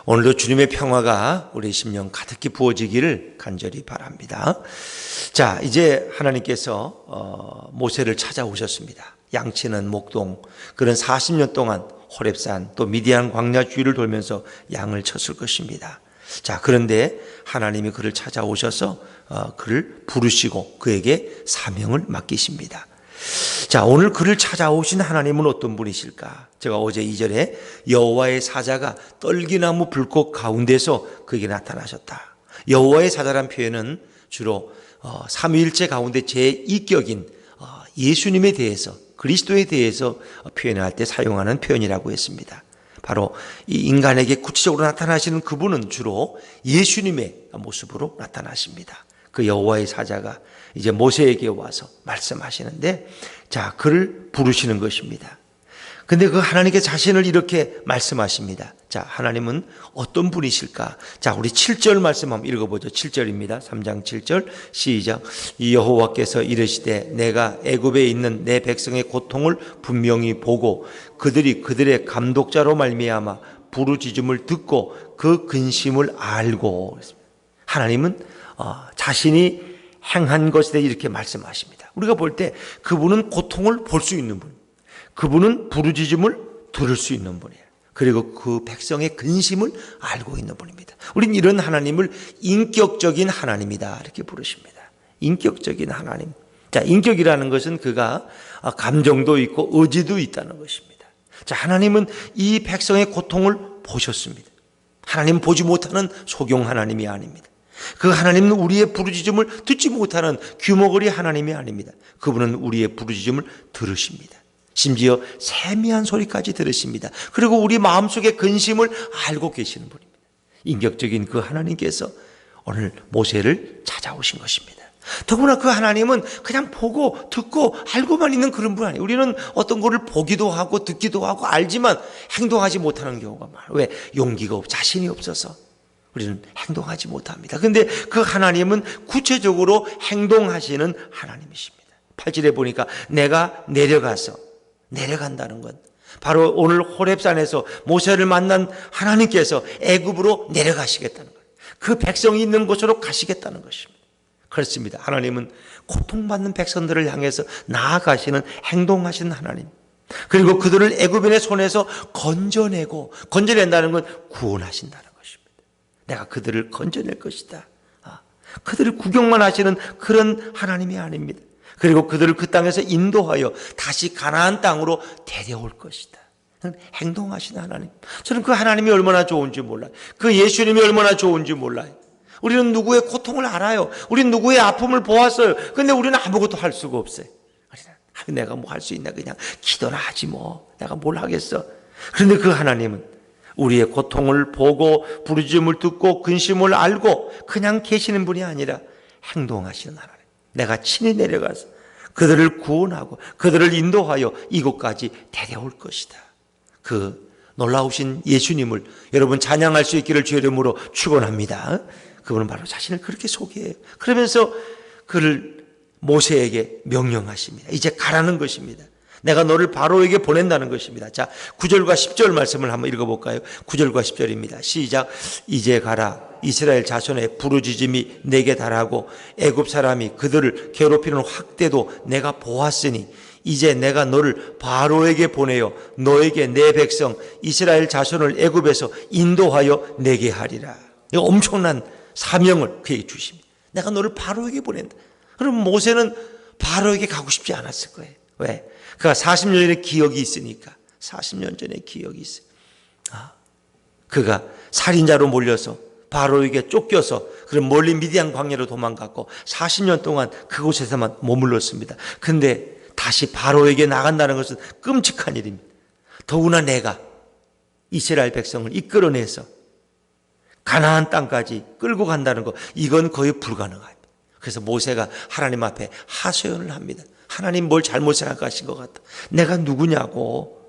오늘도 주님의 평화가 우리 심령 가득히 부어지기를 간절히 바랍니다. 자, 이제 하나님께서 모세를 찾아오셨습니다. 양치는 목동, 그런 40년 동안 호렙산 또 미디안 광야 주위를 돌면서 양을 쳤을 것입니다. 자, 그런데 하나님이 그를 찾아오셔서 그를 부르시고 그에게 사명을 맡기십니다. 자, 오늘 그를 찾아오신 하나님은 어떤 분이실까? 제가 어제 2절에 여호와의 사자가 떨기나무 불꽃 가운데서 그에게 나타나셨다. 여호와의 사자란 표현은 주로 삼위일체 가운데 제2격인 예수님에 대해서, 그리스도에 대해서 표현할 때 사용하는 표현이라고 했습니다. 바로 이 인간에게 구체적으로 나타나시는 그분은 주로 예수님의 모습으로 나타나십니다. 그 여호와의 사자가 이제 모세에게 와서 말씀하시는데, 자, 그를 부르시는 것입니다. 근데 그 하나님께 자신을 이렇게 말씀하십니다. 자, 하나님은 어떤 분이실까? 자, 우리 7절 말씀 한번 읽어보죠. 7절입니다. 3장 7절 시작. 이 여호와께서 이르시되 내가 애굽에 있는 내 백성의 고통을 분명히 보고 그들이 그들의 감독자로 말미암아 부르짖음을 듣고 그 근심을 알고. 하나님은 자신이 행한 것에 대해 이렇게 말씀하십니다. 우리가 볼 때 그분은 고통을 볼 수 있는 분, 그분은 부르짖음을 들을 수 있는 분이에요. 그리고 그 백성의 근심을 알고 있는 분입니다. 우리는 이런 하나님을 인격적인 하나님이다 이렇게 부르십니다. 인격적인 하나님. 자, 인격이라는 것은 그가 감정도 있고 의지도 있다는 것입니다. 자, 하나님은 이 백성의 고통을 보셨습니다. 하나님은 보지 못하는 소경 하나님이 아닙니다. 그 하나님은 우리의 부르짖음을 듣지 못하는 규모거리 하나님이 아닙니다. 그분은 우리의 부르짖음을 들으십니다. 심지어 세미한 소리까지 들으십니다. 그리고 우리 마음속의 근심을 알고 계시는 분입니다. 인격적인 그 하나님께서 오늘 모세를 찾아오신 것입니다. 더구나 그 하나님은 그냥 보고 듣고 알고만 있는 그런 분 아니에요. 우리는 어떤 것을 보기도 하고 듣기도 하고 알지만 행동하지 못하는 경우가 많아요. 왜? 용기가 없고 자신이 없어서 우리는 행동하지 못합니다. 그런데 그 하나님은 구체적으로 행동하시는 하나님이십니다. 8절에 보니까 내가 내려간다는 건 바로 오늘 호렙산에서 모세를 만난 하나님께서 애굽으로 내려가시겠다는 거예요. 그 백성이 있는 곳으로 가시겠다는 것입니다. 그렇습니다. 하나님은 고통받는 백성들을 향해서 나아가시는 행동하시는 하나님. 그리고 그들을 애굽인의 손에서 건져낸다는 건 구원하신다는 것입니다. 내가 그들을 건져낼 것이다. 그들을 구경만 하시는 그런 하나님이 아닙니다. 그리고 그들을 그 땅에서 인도하여 다시 가나안 땅으로 데려올 것이다. 행동하시는 하나님. 저는 그 하나님이 얼마나 좋은지 몰라요. 그 예수님이 얼마나 좋은지 몰라요. 우리는 누구의 고통을 알아요. 우리는 누구의 아픔을 보았어요. 근데 우리는 아무것도 할 수가 없어요. 내가 뭐 할 수 있나, 그냥 기도나 하지 뭐. 내가 뭘 하겠어. 그런데 그 하나님은 우리의 고통을 보고 부르짖음을 듣고 근심을 알고 그냥 계시는 분이 아니라 행동하시는 하나님. 내가 친히 내려가서 그들을 구원하고 그들을 인도하여 이곳까지 데려올 것이다. 그 놀라우신 예수님을 여러분 찬양할 수 있기를 주의 이름으로 축원합니다. 그분은 바로 자신을 그렇게 소개해요. 그러면서 그를 모세에게 명령하십니다. 이제 가라는 것입니다. 내가 너를 바로에게 보낸다는 것입니다. 자, 9절과 10절 말씀을 한번 읽어볼까요? 9절과 10절입니다. 시작. 이제 가라. 이스라엘 자손의 부르짖음이 내게 달하고 애굽 사람이 그들을 괴롭히는 확대도 내가 보았으니 이제 내가 너를 바로에게 보내어 너에게 내 백성 이스라엘 자손을 애굽에서 인도하여 내게 하리라. 이 엄청난 사명을 그에게 주십니다. 내가 너를 바로에게 보낸다. 그럼 모세는 바로에게 가고 싶지 않았을 거예요. 왜? 그가 40년 전의 기억이 있으니까. 40년 전의 기억이 있어요. 그가 살인자로 몰려서 바로에게 쫓겨서 그런 멀리 미디안 광야로 도망갔고 40년 동안 그곳에서만 머물렀습니다. 근데 다시 바로에게 나간다는 것은 끔찍한 일입니다. 더구나 내가 이스라엘 백성을 이끌어내서 가나안 땅까지 끌고 간다는 것, 이건 거의 불가능합니다. 그래서 모세가 하나님 앞에 하소연을 합니다. 하나님 뭘 잘못 생각하신 것 같다. 내가 누구냐고.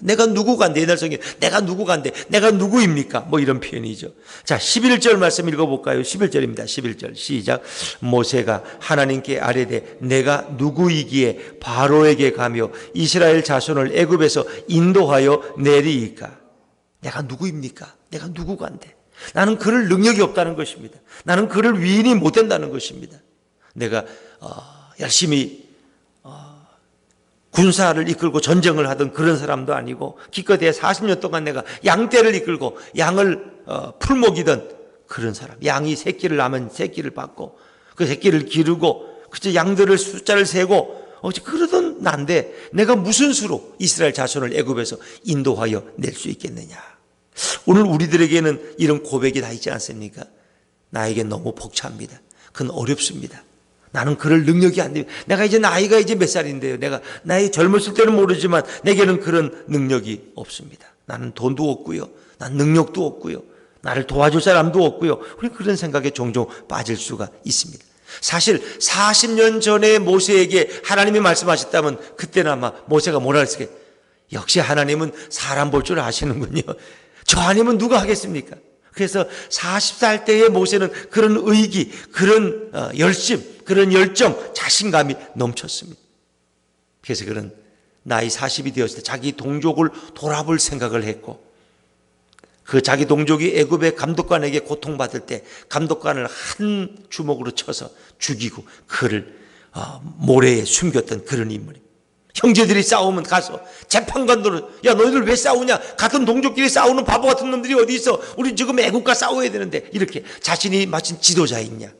내가 누구가 내 날성이 내가 누구간데 내가 누구입니까? 뭐 이런 표현이죠. 자, 11절 말씀 읽어볼까요? 11절입니다. 11절 시작. 모세가 하나님께 아뢰되 내가 누구이기에 바로에게 가며 이스라엘 자손을 애굽에서 인도하여 내리이까? 내가 누구입니까? 내가 누구간데? 나는 그럴 능력이 없다는 것입니다. 나는 그럴 위인이 못 된다는 것입니다. 내가 열심히 군사를 이끌고 전쟁을 하던 그런 사람도 아니고 기껏해야 40년 동안 내가 양떼를 이끌고 양을 풀먹이던 그런 사람. 양이 새끼를 낳으면 새끼를 받고 그 새끼를 기르고 그저 양들을 숫자를 세고 그러던 난데 내가 무슨 수로 이스라엘 자손을 애굽에서 인도하여 낼 수 있겠느냐. 오늘 우리들에게는 이런 고백이 다 있지 않습니까? 나에겐 너무 벅찹니다. 그건 어렵습니다. 나는 그럴 능력이 안 돼요. 내가 이제 나이가 이제 몇 살인데요. 내가 나이 젊었을 때는 모르지만 내게는 그런 능력이 없습니다. 나는 돈도 없고요. 난 능력도 없고요. 나를 도와줄 사람도 없고요. 우리 그런 생각에 종종 빠질 수가 있습니다. 사실 40년 전에 모세에게 하나님이 말씀하셨다면 그때는 아마 모세가 뭐라 했을까요? 역시 하나님은 사람 볼 줄 아시는군요. 저 아니면 누가 하겠습니까? 그래서 40살 때의 모세는 그런 의기, 그런 열심, 그런 열정, 자신감이 넘쳤습니다. 그래서 그런 나이 40이 되었을 때 자기 동족을 돌아볼 생각을 했고 그 자기 동족이 애굽의 감독관에게 고통받을 때 감독관을 한 주먹으로 쳐서 죽이고 그를 모래에 숨겼던 그런 인물입니다. 형제들이 싸우면 가서 재판관들은 야 너희들 왜 싸우냐? 같은 동족끼리 싸우는 바보 같은 놈들이 어디 있어? 우리 지금 애국가 싸워야 되는데 이렇게 자신이 마침 지도자이냐?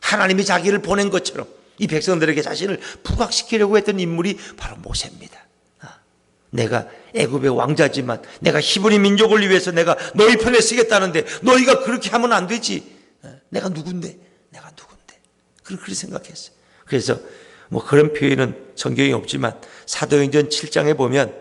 하나님이 자기를 보낸 것처럼 이 백성들에게 자신을 부각시키려고 했던 인물이 바로 모세입니다. 내가 애굽의 왕자지만 내가 히브리 민족을 위해서 내가 너희 편에 쓰겠다는데 너희가 그렇게 하면 안 되지. 내가 누군데? 그렇게 생각했어요. 그래서 뭐 그런 표현은 성경에 없지만 사도행전 7장에 보면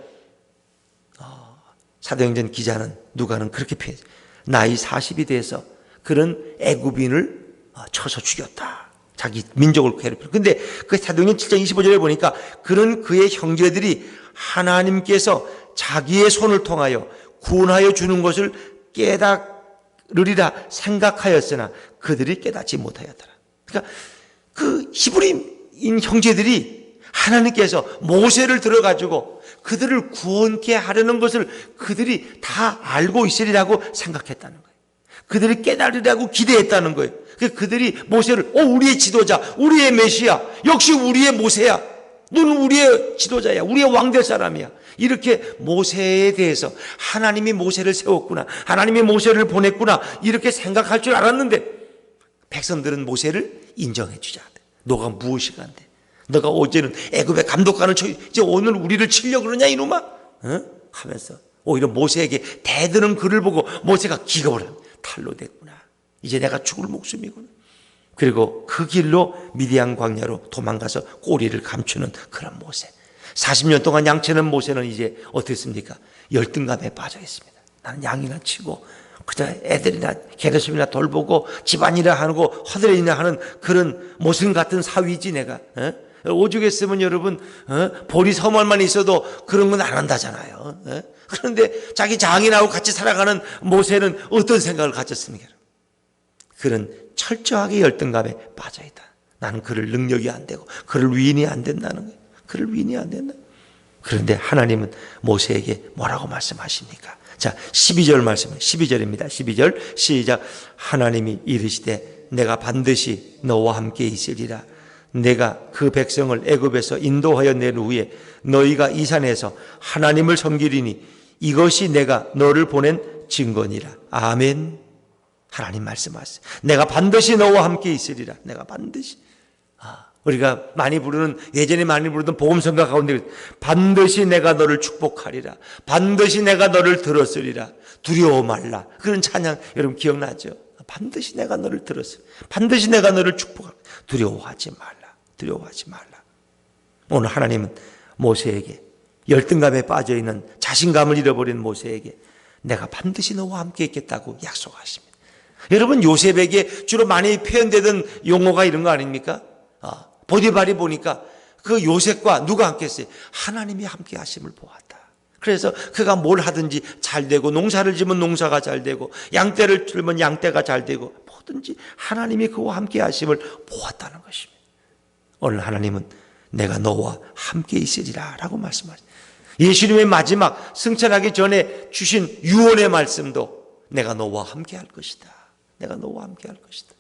사도행전 기자는 누가는 그렇게 표현해요. 나이 40이 돼서 그런 애굽인을 쳐서 죽였다. 자기 민족을 괴롭히고. 근데 그 사도행전 7장 25절에 보니까 그런 그의 형제들이 하나님께서 자기의 손을 통하여 구원하여 주는 것을 깨달으리라 생각하였으나 그들이 깨닫지 못하였더라. 그러니까 그 히브리인 형제들이 하나님께서 모세를 들어가지고 그들을 구원케 하려는 것을 그들이 다 알고 있으리라고 생각했다는 거예요. 그들이 깨달으리라고 기대했다는 거예요. 그들이 모세를 우리의 지도자, 우리의 메시아, 역시 우리의 모세야. 너는 우리의 지도자야. 우리의 왕 될 사람이야. 이렇게 모세에 대해서 하나님이 모세를 세웠구나. 하나님이 모세를 보냈구나. 이렇게 생각할 줄 알았는데 백성들은 모세를 인정해 주지 않대. 너가 무엇이 간대? 너가 어제는 애굽의 감독관을 쳐 이제 오늘 우리를 치려고 그러냐 이놈아? 하면서 오히려 모세에게 대드는 글을 보고 모세가 기겁을 합니다. 탈로 됐구나. 이제 내가 죽을 목숨이구나. 그리고 그 길로 미디안 광야로 도망가서 꼬리를 감추는 그런 모세. 40년 동안 양치는 모세는 이제 어떻습니까? 열등감에 빠져 있습니다. 나는 양이나 치고 그저 애들이나 게르솜이나 돌보고 집안일이나 하고 허드렛이나 하는 그런 모순 같은 사위지 내가. 오죽했으면 여러분 보리 서말만 있어도 그런 건 안 한다잖아요. 그런데 자기 장인하고 같이 살아가는 모세는 어떤 생각을 가졌습니까? 그런 철저하게 열등감에 빠져있다. 나는 그럴 능력이 안 되고 그럴 위인이 안 된다는 거예요. 그럴 위인이 안 된다. 그런데 하나님은 모세에게 뭐라고 말씀하십니까? 자, 12절 말씀은 12절입니다. 12절 시작. 하나님이 이르시되 내가 반드시 너와 함께 있으리라. 내가 그 백성을 애굽에서 인도하여 낸 후에 너희가 이 산에서 하나님을 섬기리니 이것이 내가 너를 보낸 증거니라. 아멘. 하나님 말씀하세요. 내가 반드시 너와 함께 있으리라. 내가 반드시. 우리가 많이 부르는 예전에 많이 부르던 복음성가 가운데 반드시 내가 너를 축복하리라. 반드시 내가 너를 들었으리라. 두려워 말라. 그런 찬양 여러분 기억나죠? 반드시 내가 너를 들었으리라. 반드시 내가 너를 축복하리라. 두려워하지 말라. 두려워하지 말라. 오늘 하나님은 모세에게 열등감에 빠져있는 자신감을 잃어버린 모세에게 내가 반드시 너와 함께 있겠다고 약속하십니다. 여러분 요셉에게 주로 많이 표현되던 용어가 이런 거 아닙니까? 보디발이 보니까 그 요셉과 누가 함께 했어요? 하나님이 함께 하심을 보았다. 그래서 그가 뭘 하든지 잘 되고 농사를 지면 농사가 잘 되고 양떼를 틀면 양떼가 잘 되고 뭐든지 하나님이 그와 함께 하심을 보았다는 것입니다. 오늘 하나님은 내가 너와 함께 있으리라 라고 말씀하십니다. 예수님의 마지막 승천하기 전에 주신 유언의 말씀도 내가 너와 함께 할 것이다. 내가 너와 함께 할 것이다.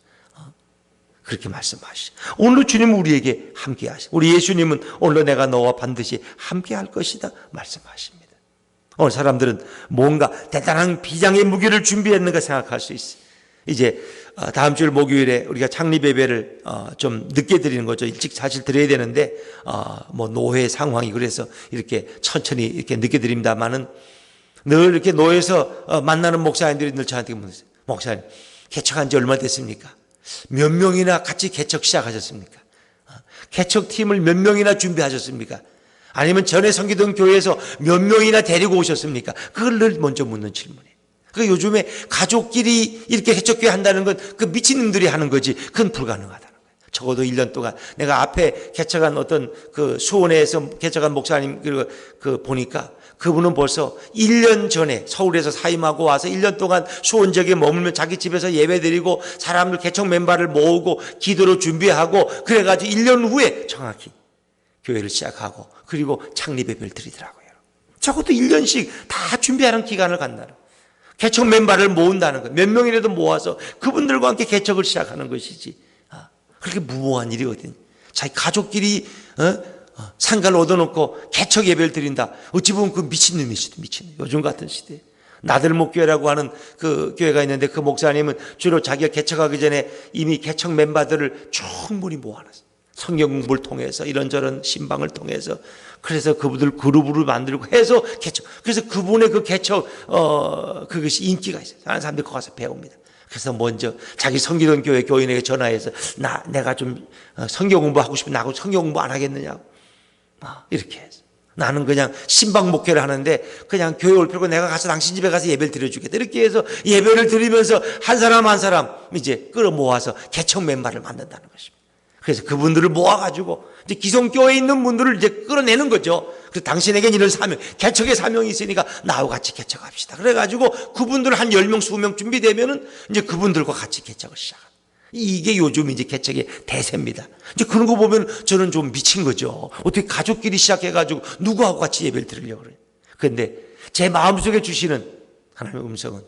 그렇게 말씀하시죠. 오늘도 주님은 우리에게 함께 하시죠. 우리 예수님은 오늘도 내가 너와 반드시 함께 할 것이다 말씀하십니다. 오늘 사람들은 뭔가 대단한 비장의 무기를 준비했는가 생각할 수 있어요. 이제 다음 주 목요일에 우리가 창립 예배를 좀 늦게 드리는 거죠. 일찍 사실 드려야 되는데 뭐 노회 상황이 그래서 이렇게 천천히 이렇게 늦게 드립니다만은 늘 이렇게 노회에서 만나는 목사님들이 늘 저한테 물으세요. 목사님, 개척한 지 얼마 됐습니까? 몇 명이나 같이 개척 시작하셨습니까? 개척팀을 몇 명이나 준비하셨습니까? 아니면 전에 섬기던 교회에서 몇 명이나 데리고 오셨습니까? 그걸 늘 먼저 묻는 질문이에요. 그 요즘에 가족끼리 이렇게 개척교회 한다는 건 그 미친놈들이 하는 거지, 그건 불가능하다는 거예요. 적어도 1년 동안 내가 앞에 개척한 어떤 그 수원에서 개척한 목사님 그 보니까 그분은 벌써 1년 전에 서울에서 사임하고 와서 1년 동안 수원 지역에 머물며 자기 집에서 예배드리고 사람들 개척 멤버를 모으고 기도로 준비하고 그래가지고 1년 후에 정확히 교회를 시작하고 그리고 창립 예배를 드리더라고요. 적어도 1년씩 다 준비하는 기간을 갖는다는 거예요. 개척 멤버를 모은다는 거예요. 몇 명이라도 모아서 그분들과 함께 개척을 시작하는 것이지. 그렇게 무모한 일이거든요. 자기 가족끼리 상가를 얻어놓고 개척 예배를 드린다. 어찌 보면 그 미친놈이시죠. 미친놈. 요즘 같은 시대에. 나들목교회라고 하는 그 교회가 있는데 그 목사님은 주로 자기가 개척하기 전에 이미 개척 멤버들을 충분히 모아놨어요. 성경 공부를 통해서 이런저런 신방을 통해서 그래서 그분들 그룹으로 만들고 해서 개척. 그래서 그분의 그 개척 그것이 인기가 있어요. 다른 사람들이 거기 가서 배웁니다. 그래서 먼저 자기 섬기던 교회 교인에게 전화해서 내가 좀 성경 공부하고 싶은데 나하고 성경 공부 안 하겠느냐고 이렇게 해서 나는 그냥 신방 목회를 하는데 그냥 교회 올 필요고 내가 가서 당신 집에 가서 예배를 드려주겠다 이렇게 해서 예배를 드리면서 한 사람 한 사람 이제 끌어모아서 개척 멤버를 만든다는 것입니다. 그래서 그분들을 모아가지고 이제 기성교회에 있는 분들을 이제 끌어내는 거죠. 그래서 당신에겐 이런 사명, 개척의 사명이 있으니까 나하고 같이 개척합시다. 그래가지고 그분들 한 10명, 20명 준비되면은 이제 그분들과 같이 개척을 시작합니다. 이게 요즘 이제 개척의 대세입니다. 이제 그런 거 보면 저는 좀 미친 거죠. 어떻게 가족끼리 시작해가지고 누구하고 같이 예배를 드리려고 그래요. 그런데 제 마음속에 주시는 하나님의 음성은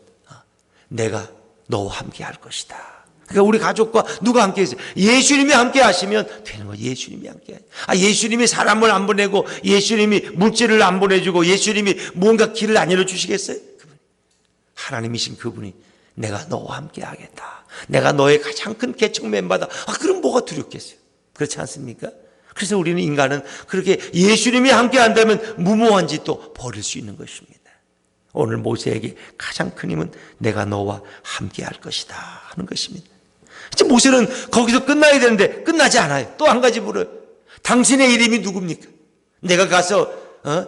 내가 너와 함께 할 것이다. 그러니까 우리 가족과 누가 함께 했어요? 예수님이 함께 하시면 되는 거예요. 예수님이 함께. 예수님이 사람을 안 보내고 예수님이 물질을 안 보내주고 예수님이 뭔가 길을 안 열어주시겠어요? 하나님이신 그분이 내가 너와 함께 하겠다. 내가 너의 가장 큰 개척 멤버다. 그럼 뭐가 두렵겠어요? 그렇지 않습니까? 그래서 우리는 인간은 그렇게 예수님이 함께 한다면 무모한 짓도 버릴 수 있는 것입니다. 오늘 모세에게 가장 큰 힘은 내가 너와 함께 할 것이다 하는 것입니다. 이제 모세는 거기서 끝나야 되는데 끝나지 않아요. 또 한 가지 물어요. 당신의 이름이 누굽니까? 내가 가서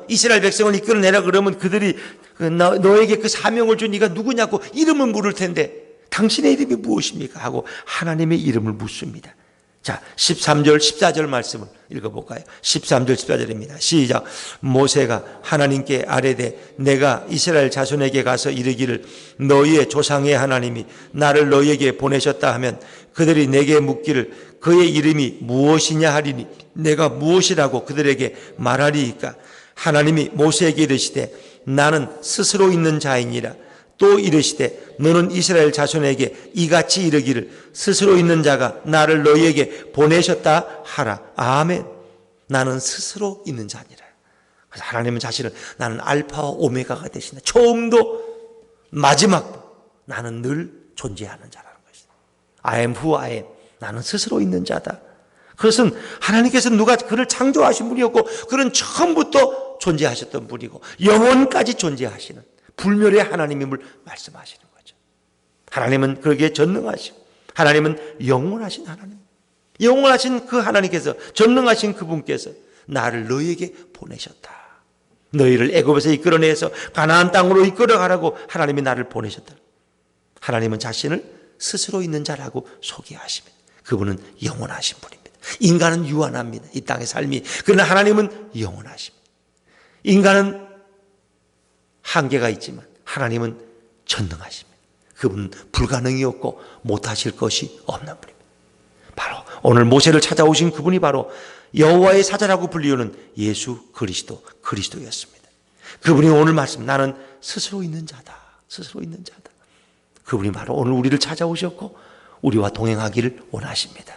이스라엘 백성을 이끌어내라 그러면 그들이 너에게 그 사명을 준 네가 누구냐고 이름을 물을 텐데 당신의 이름이 무엇입니까? 하고 하나님의 이름을 묻습니다. 자, 13절 14절 말씀을 읽어볼까요? 13절 14절입니다. 시작. 모세가 하나님께 아뢰되 내가 이스라엘 자손에게 가서 이르기를 너희의 조상의 하나님이 나를 너희에게 보내셨다 하면 그들이 내게 묻기를 그의 이름이 무엇이냐 하리니 내가 무엇이라고 그들에게 말하리이까? 하나님이 모세에게 이르시되 나는 스스로 있는 자이니라. 또 이르시되 너는 이스라엘 자손에게 이같이 이르기를 스스로 있는 자가 나를 너희에게 보내셨다 하라. 아멘. 나는 스스로 있는 자니라. 그래서 하나님은 자신을 나는 알파와 오메가가 되신다. 처음도 마지막도 나는 늘 존재하는 자라는 것이다. I am who I am. 나는 스스로 있는 자다. 그것은 하나님께서 누가 그를 창조하신 분이었고 그는 처음부터 존재하셨던 분이고 영원까지 존재하시는 불멸의 하나님임을 말씀하시는 거죠. 하나님은 그러기에 전능하시고 하나님은 영원하신 하나님. 영원하신 그 하나님께서 전능하신 그분께서 나를 너희에게 보내셨다. 너희를 애굽에서 이끌어내서 가나안 땅으로 이끌어가라고 하나님이 나를 보내셨다. 하나님은 자신을 스스로 있는 자라고 소개하십니다. 그분은 영원하신 분입니다. 인간은 유한합니다. 이 땅의 삶이. 그러나 하나님은 영원하십니다. 인간은 한계가 있지만 하나님은 전능하십니다. 그분은 불가능이 없고 못하실 것이 없는 분입니다. 바로 오늘 모세를 찾아오신 그분이 바로 여호와의 사자라고 불리우는 예수 그리스도였습니다. 그분이 오늘 말씀, 나는 스스로 있는 자다. 스스로 있는 자다. 그분이 바로 오늘 우리를 찾아오셨고 우리와 동행하기를 원하십니다.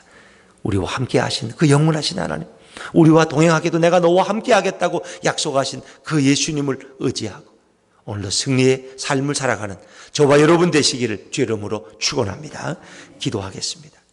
우리와 함께 하신 그 영원하신 하나님, 우리와 동행하게도 내가 너와 함께 하겠다고 약속하신 그 예수님을 의지하고 오늘도 승리의 삶을 살아가는 저와 여러분 되시기를 주의 이름으로 축원합니다. 기도하겠습니다.